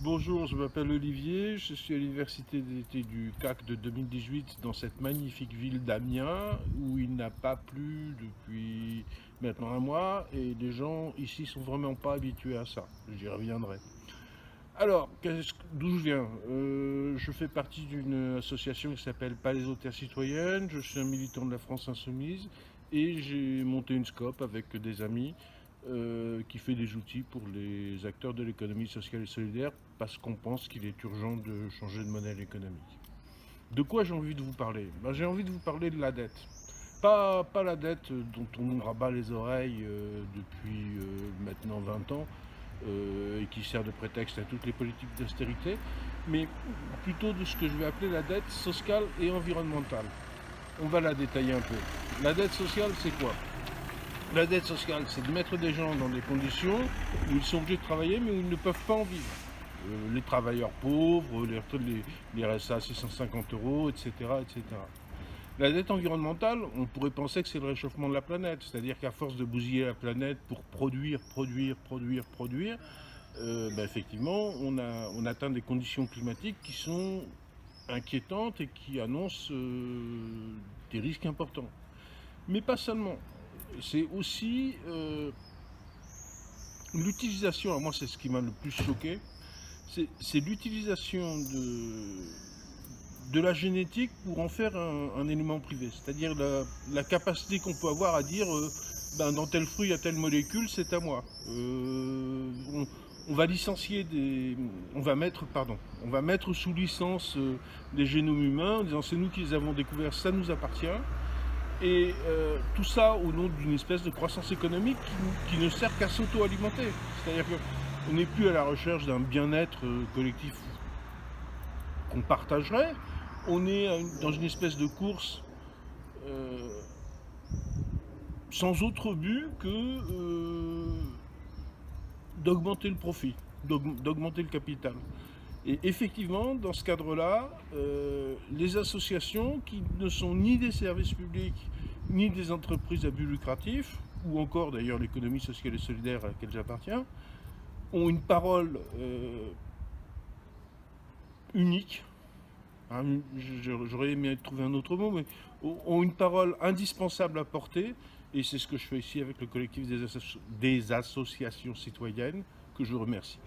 Bonjour, je m'appelle Olivier, je suis à l'université d'été du CAC de 2018 dans cette magnifique ville d'Amiens où il n'a pas plu depuis maintenant un mois et les gens ici sont vraiment pas habitués à ça. J'y reviendrai. Alors, d'où je viens? Je fais partie d'une association qui s'appelle Palaiso Terre Citoyenne, je suis un militant de la France Insoumise et j'ai monté une SCOP avec des amis qui fait des outils pour les acteurs de l'économie sociale et solidaire parce qu'on pense qu'il est urgent de changer de modèle économique. De quoi j'ai envie de vous parler? J'ai envie de vous parler de la dette. Pas la dette dont on nous rabat les oreilles depuis maintenant 20 ans et qui sert de prétexte à toutes les politiques d'austérité, mais plutôt de ce que je vais appeler la dette sociale et environnementale. On va la détailler un peu. La dette sociale, c'est quoi? La dette sociale, c'est de mettre des gens dans des conditions où ils sont obligés de travailler mais où ils ne peuvent pas en vivre. Les travailleurs pauvres, les RSA à 650 euros, etc., etc. La dette environnementale, on pourrait penser que c'est le réchauffement de la planète, c'est-à-dire qu'à force de bousiller la planète pour produire, effectivement, on atteint des conditions climatiques qui sont inquiétantes et qui annoncent des risques importants. Mais pas seulement. C'est aussi l'utilisation, alors moi c'est ce qui m'a le plus choqué, c'est l'utilisation de la génétique pour en faire un élément privé. C'est-à-dire la capacité qu'on peut avoir à dire dans tel fruit il y a telle molécule, c'est à moi. On va licencier on va mettre sous licence des génomes humains en disant c'est nous qui les avons découverts, ça nous appartient. Et tout ça au nom d'une espèce de croissance économique qui ne sert qu'à s'auto-alimenter. C'est-à-dire qu'on n'est plus à la recherche d'un bien-être collectif qu'on partagerait, on est dans une espèce de course sans autre but que d'augmenter le profit, d'augmenter le capital. Et effectivement, dans ce cadre-là, les associations qui ne sont ni des services publics, ni des entreprises à but lucratif, ou encore d'ailleurs l'économie sociale et solidaire à laquelle j'appartiens, ont une parole unique. J'aurais aimé trouver un autre mot, mais ont une parole indispensable à porter, et c'est ce que je fais ici avec le collectif des associations citoyennes, que je remercie.